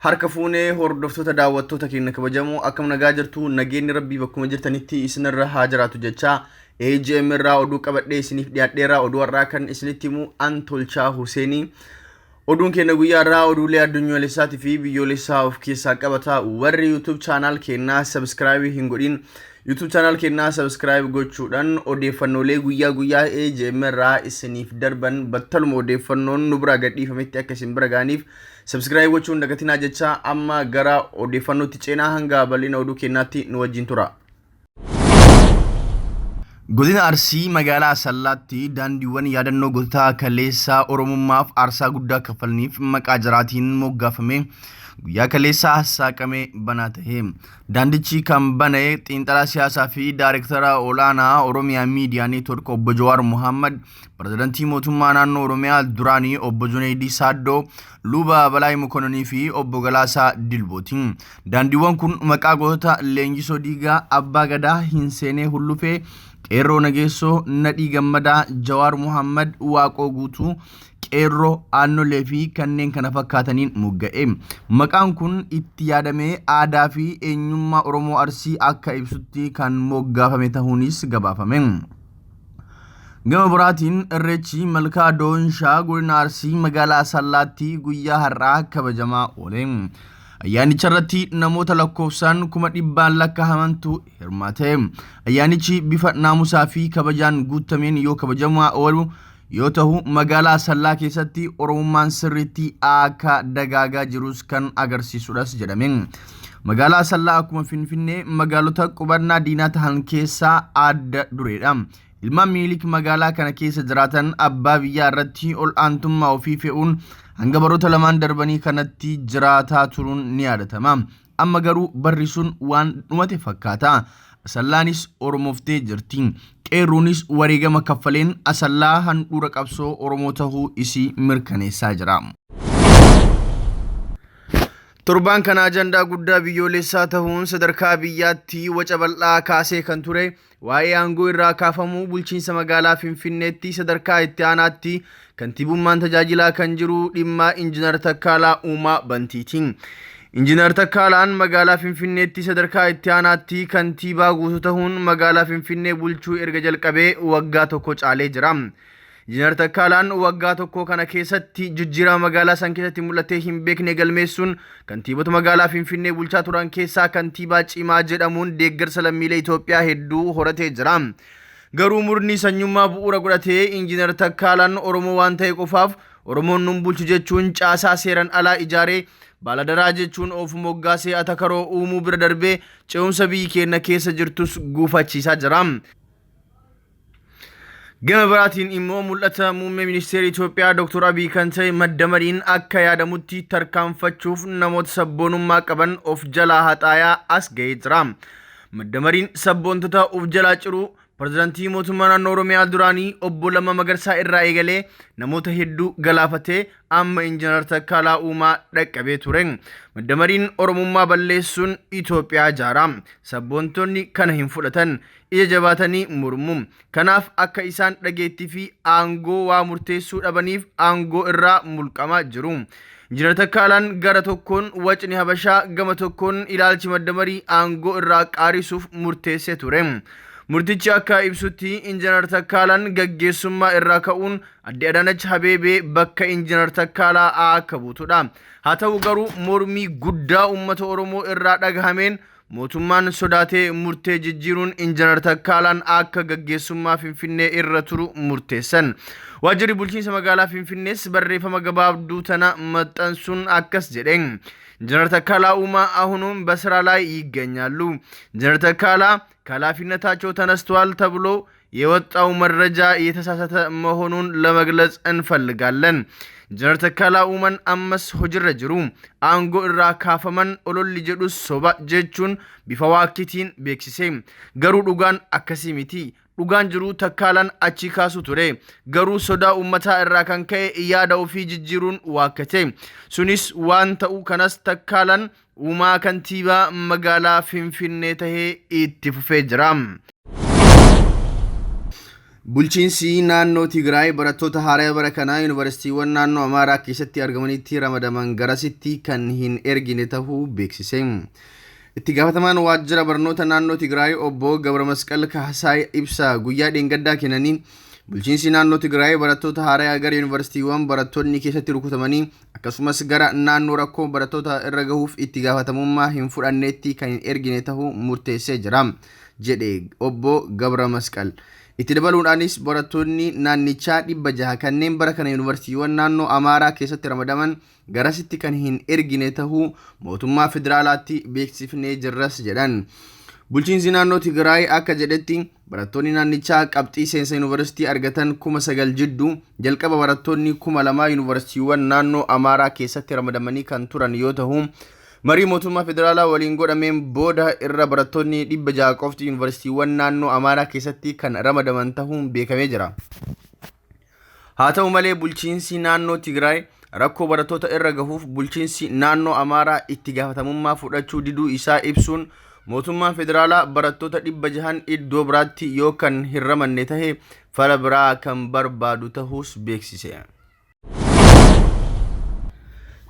Harka fuunee hordoftoota daawwattoota keenya kabajamoo akkam nagaa jirtu nageenyi rabbii bakkuma jirtanitti isinirra haa jiraatu jechaa AJM irraa oduu qabadhee isiniif dhiyaadheera oduu har'aa kan isinitti himu an Tolchaa Huseenii oduun keenya guyyaa irraa oduulee addunyoolessaatii fi biyyoolessaa of keessaa qabata warri YouTube channel keenyaa subscribe hin godhin YouTube channel keenyaa subscribe gochuudhaan odeeffannoolee guyyaa AJM irraa isiniif darban battaluma odeeffannoon nu bira gadhiifametti akka isin bira gaaniif subscribe gochuun dagatinaa jecha amma gara odeeffannootti ceenaa hanga bal'ina oduu keenyaatti nu wajjin tura. Godina Arsii magaalaa Asallaatti daandiiwwan yaadannoo gootota kaleessaa Oromummaaf aarsaa guddaa kaffalaniif maqaa jaraatiin moggaafame guyyaa kaleessaa saaqamee banaa ta'e. Daandichi kan bana'e xiinxalaa siyaasaa fi daayirektara olaanaa Oromiyaa Miidiyaa Neetwork obbo Jawaar Mohammad, pirezidaantii mootummaa naannoo Oromiyaa duraanii obbo Junaayid Saaddoo, Luba Balaay Mokononii fi obbo Galaasaa Dilbootiin. Daandiiwwan kun maqaa gootota Leenjisoo Diigaa, Abbaa Gadaa, Hinseenee Hullufee, Qeerroo Nageessoo, Nadhii Gammadaa, Jawaar Mohammad, Waaqoo Guutuu, Qeerroo Aannolee fi kanneen kana fakkaataniin mogga'e. Maqaan kun itti yaadamee aadaa fi eenyummaa Oromoo Arsii akka ibsutti kan moggaafame ta'uunis gabaafame. Gama biraatiin Irreechi Malkaa Doonshaa godina Arsii magaalaa Asallaatti guyyaa har'aa kabajamaa oole. Ayyaanicha irratti namoota lakkoofsaan 100,000 lakkaa'amantu hirmaate. Ayyaanichi bifa naamusaa fi kabajaan guutameen yoo kabajamaa oolu yoo ta'u magaalaa Asallaa keessatti Oromummaan sirriitti akka dagaagaa jirus kan agarsiisudhas jedhame. Magaalaa Asallaa akkuma Finfinnee magaalota qubannaa diinaa ta'an keessaa adda dureedha. Ilmaan Minilik magaalaa kana keessa jiraatan abbaa biyyaa irratti ol aantummaa ofii fe'uun hanga baroota lamaan darbanii kanatti jiraataa turuun ni yaadatama. Amma garuu barri sun waan dhumate fakkaata. Asallaanis oromooftee jirti. Qeerroonis wareegama kaffaleen Asallaa handhuura qabsoo Oromoo ta'uu isii mirkaneessaa jira. Torbaan kana ajandaa guddaa biyyoolessaa ta'uun sadarkaa biyyaatti waca bal'aa kaasee kan ture waa'ee aangoo irraa kaafamuu bulchiinsa magaalaa Finfinneetti sadarkaa itti aanaatti kantiibummaan tajaajilaa kan jiru dhimma Injiinar Takkaalaa Uumaa Bantiiti. Injiinar Takkaalaan magaalaa Finfinneetti sadarkaa itti aanaatti kantiibaa guutuu ta'uun magaalaa Finfinnee bulchuu erga jalqabee waggaa tokko caalee jira. Injiinar Takkaalaan waggaa tokko kana keessatti jijjiirama magaalaa san keessatti mul'atee hin beekne galmeessuun kantiibota magaalaa Finfinnee bulchaa turan keessaa kantiibaa cimaa jedhamuun deeggarsa lammiilee Itoophiyaa hedduu horatee jira. Garuu murni sanyummaa bu'uura godhatee Injiinar Takkaalaan Oromoo waan ta'e qofaaf Oromoon nun bulchu jechuun caasaa seeran alaa ijaaree Baladaraa jechuun of moggaasee atakaroo uumuu bira darbee ce'umsa biyyi keenya keessa jirtus guufachiisaa jira. Gama biraatiin immoo mul'ata muummee ministeera Itoophiyaa Dr. Abiy kan ta'e madda mariin akka yaadamutti tarkaanfachuuf namoota sabboonummaa qaban of jalaa haxaayaa as ga'ee jira. Madda mariin sabboontota of jalaa ciru pirezidaantii mootummaa naannoo Oromiyaa duraanii obbo Lammaa Magarsaa irraa eegalee namoota hedduu galaafatee amma Injiinar Takkaalaa Uumaa dhaqqabee ture. Madda mariin Oromummaa balleessuun Itoophiyaa ijaara. Sabboontonni kana hin fudhatan. Ija jabaatanii murmu. Kanaaf akka isaan dhageettii fi aangoo waa murteessuu dhabaniif aangoo irraa mulqamaa jiru. Injiinar Takkaalaan gara tokkoon wacni Habashaa gama tokkoon ilaalchi madda marii aangoo irraa qaarisuuf murteessee ture. Murtichi akka ibsutti Injiinar Takkaalaan gaggeessummaa irraa ka'uun adde Adaanach Abeebee bakka Injiinar Takkaalaa akka buutudha. Haa ta'u garuu mormii guddaa uummata Oromoo irraa dhagahameen mootummaan sodaatee murtee jijjiiruun Injiinar Takkaalaan akka gaggeessummaa Finfinnee irra turu murteessan. Waajjirri bulchiinsa magaalaa Finfinnees barreeffama gabaabduu tana maxxansuun akkas jedhe. Injiinar Takkaalaa Uumaa አሁንም በስራ ላይ ይገኛሉ። ኢንጂነር ተካላ ከኃላፊነታቸው ተነስተዋል ተብሎ የወጣው መረጃ የተሳሳተ መሆኑን ለመግለጽ እንፈልጋለን። ኢንጂነር Takkaalaa Uumaan ammas hojiirra jiru. Aangoo irraa kaafaman ololli jedhus soba jechuun bifa waakkitiin beeksise. Garuu dhugaan akkasii miti. Dhugaan jiru Takkaalaan achi kaasu ture. Garuu sodaa uummataa irraa kan ka'e yaada ofii jijjiiruun waakkate. Sunis waan ta'u kanas Takkaalaan Uumaa kantiibaa magaalaa Finfinnee tahee itti fufee jira. Bulchiinsi naannoo Tigraay barattoota haaraa bara kanaa yuunivarsiitiiwwan naannoo Amaaraa keessatti argamanitti ramadaman garasitti kan hin ergine ta'uu beeksise. Itti gaafatamaan waajjira barnoota naannoo Tigraay obbo Gabramasqal Kaasaay ibsa guyyaa dheengaddaa kennaniin bulchiinsi naannoo Tigraay barattoota haaraa gara yuunivarsiitiiwwan barattoonni keessatti rukutamanii akkasumas gara naannoo rakkoo barattoota irra gahuuf itti gaafatamummaa hin fudhanneetti kan hin ergine ta'uu murteessee jira jedhe obbo Gabramasqal. Itti dabaluudhaanis barattoonni naannichaa 600 kanneen bara kana yuunivarsiitiiwwan naannoo Amaaraa keessatti ramadaman garasitti kan hin ergine ta'uu mootummaa federaalaatti beeksifnee jirras jedhan. Bulchiinsi naannoo Tigraay akka jedhetti barattoonni naannichaa qabxii seensa yuunivarsiitii argatan 9,000 jidduu jalqaba barattoonni 2,000 yuunivarsiitiiwwan naannoo Amaaraa keessatti ramadamanii kan turan yoo ta'u marii mootummaa federaalaa waliin godhameen booda irra barattoonni 600 qofti yuunivarsiitiiwwan naannoo Amaaraa keessatti kan ramadaman ta'uun beekamee jira. Haa ta'u malee bulchiinsi naannoo Tigraay rakkoo barattoota irra gahuuf bulchiinsi naannoo Amaaraa itti gaafatamummaa fudhachuu diduu isaa ibsuun mootummaan federaalaa barattoota 600 iddoo biraatti yoo kan hin ramanne ta'e fala biraa kan barbaadu ta'uus beeksise.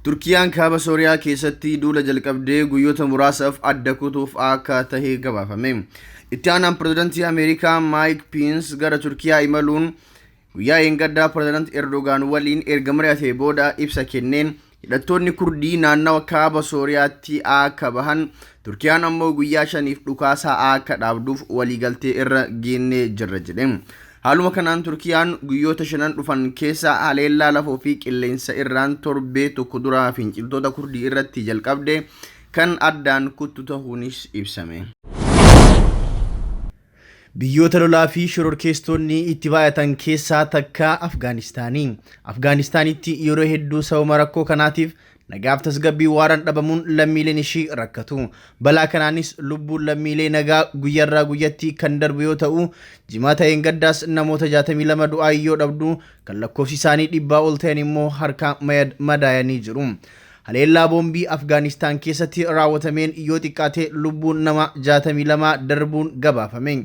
Turkiyaan kaaba Sooriyaa keessatti duula jalqabdee guyyoota muraasaaf adda kutuuf akka tahe gabaafame. Itti aanaan pirezidaantii Ameerikaa Maayik Piins gara Turkiyaa imaluun guyyaa dheengaddaa pirezidaantii Erdogaan waliin erga mari'atee booda ibsa kenneen hidhattoonni Kurdii naannawa kaaba Sooriyaatti akka bahan Turkiyaan ammoo guyyaa 5 dhukaasaa akka dhaabduuf waliigaltee irra geennee jirra jedhe. Haaluma kanaan Turkiyaan guyyoota 5 dhufan keessa haleellaa lafoo fi qilleensa irraan torbee tokko dura finciltoota Kurdii irratti jalqabde kan addaan kuttu ta'uunis ibsame. Biyyoota lolaa fi shororkeessitoonni itti baay'atan keessaa takka Afgaanistaanii. Afgaanistaanitti yeroo hedduu sababa rakkoo kanaatiif nagaaf tasgabbii waaraan dhabamuun lammiileen ishii rakkatu. Balaa kanaanis lubbuun lammiilee nagaa guyyaarraa guyyatti kan darbu yoo ta'u, jimaata dheengaddaas namoota 62 du'aa yoo dhabdu kan lakkoofsi isaanii 100 ol ta'an immoo harka madaayanii jiru. Haleellaa boombii Afgaanistaan keessatti raawwatameen yoo xiqqaate lubbuun nama 62 darbuun gabaafame.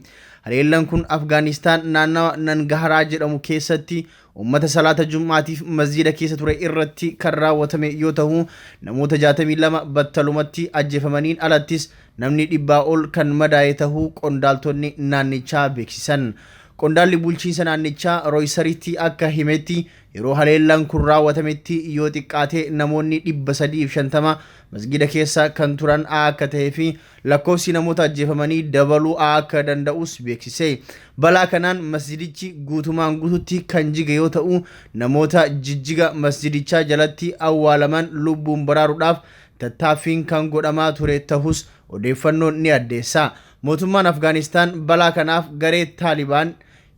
Haleellaan kun Afgaanistaan naannawa Nangaharaa jedhamu keessatti ummata salaata Jummaatiif masjiida keessa ture irratti kan raawwatame yoo ta'u namoota 62 battalumatti ajjeefamaniin alattis namni 100 ol kan madaa'e ta'uu qondaaltonni naannichaa beeksisan. Qondaalli bulchiinsa naannichaa Rooysaritti akka himetti yeroo haleellaan kun raawwatametti yoo xiqqaate namoonni 350 masjiida keessa kan turan akka ta'ee fi lakkoofsi namoota ajjeefamanii dabaluu akka danda'us beeksise. Balaa kanaan masjidichi guutumaan guututti kan jige yoo ta'u namoota jijjiga masjidichaa jalatti awwaalaman lubbuun baraaruudhaaf tattaaffiin kan godhamaa ture ta'us odeeffannoon ni addeessa. Mootummaan Afgaanistaan balaa kanaaf garee Taalibaan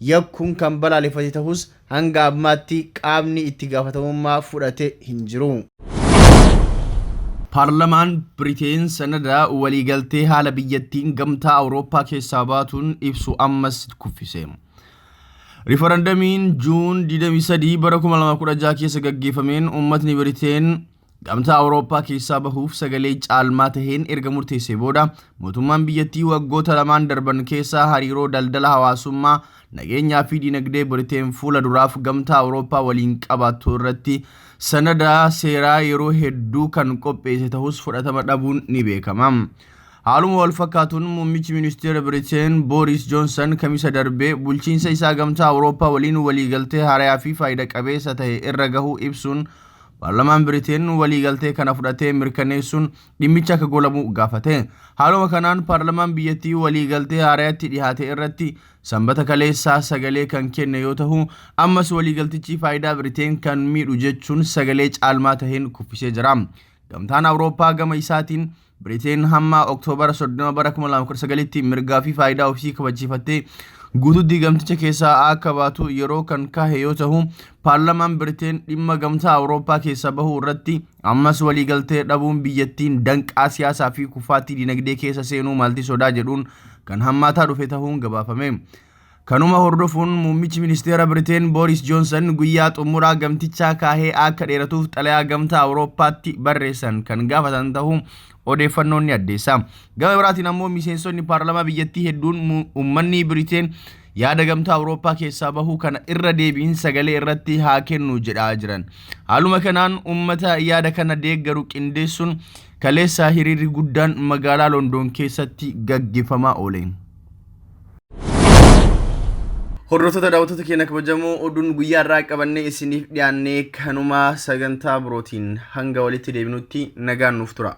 yakkuun kan balaaleffate ta'us hanga ammaatti qaamni itti gaafatamummaa fudhate hin jiru. Paarlamaan Biriteen sanada waliigaltee haala biyyattiin gamtaa Awurooppaa keessaa baatuun ibsu ammas kuffise. Riifarandamiin Juun 23 bara 2016 keessa gaggeeffameen uummatni Biriteen gamtaa Awurooppaa keessaa bahuuf sagalee caalmaa taheen erga murteessee booda mootummaan biyyattii waggoota lamaan darban keessaa hariiroo daldala hawaasummaa nageenyaa fi dinagdee Biriteen fuula duraaf gamtaa Awurooppaa waliin qabaatu irratti sanada seeraa yeroo hedduu kan qopheesse ta'us fudhatama dhabuun ni beekama. Haaluma wal fakkaatuun muummichi ministeera Biriteen Boris Johnson kamisa darbee bulchiinsa isaa gamtaa Awurooppaa waliin waliigaltee haaraa fi faayidaa qabeessa ta'e irra gahuu ibsuun Paarlamaan Biriteen waliigaltee kana fudhatee mirkaneessuun dhimmicha akka golamu gaafate. Haaluma kanaan paarlamaan biyyattii waliigaltee haaraatti dhiyaate irratti sanbata kaleessaa sagalee kan kenne yoo ta'u ammas waliigaltichi faayidaa Biriteen kan miidhu jechuun sagalee caalmaa taheen kuffisee jira. Gamtaan Awurooppaa gama isaatiin Biriteen hamma Oktoobara 30 bara 2019tti mirgaa fi faayidaa ofii kabachiifattee guutuutti gamticha keessaa akka baatu yeroo kan kahe yoo ta'u paarlamaan Biriteen dhimma gamtaa Awurooppaa keessa bahuu irratti ammas waliigaltee dhabuun biyyattiin danqaa siyaasaa fi kufaatii dinagdee keessa seenuu maalti sodaa jedhuun kan hammaataa dhufe ta'uun gabaafame. Kanuma hordofuun muummichi ministeera Biriteen Boris Johnson guyyaa xumuraa gamtichaa kaahee akka dheeratuuf xalayaa gamtaa Awurooppaatti barreessan kan gaafatan ta'uu odeeffannoon ni addeessa. Gama biraatiin ammoo miseensonni paarlaamaa biyyattii hedduun uummanni Biriteen yaada gamtaa Awurooppaa keessaa bahuu kana irra deebiin sagalee irratti haa kennu jedhaa jiran. Haaluma kanaan uummata yaada kana deeggaru qindeessuun kaleessa hiriirri guddaan magaalaa London keessatti gaggeeffamaa oole. Hordoftoota daawwattoota keenya kabajamoo oduun guyyaa irraa qabannee isiniif dhiyaannee kanuma sagantaa birootiin hanga walitti deebinutti nagaan nuuf tura.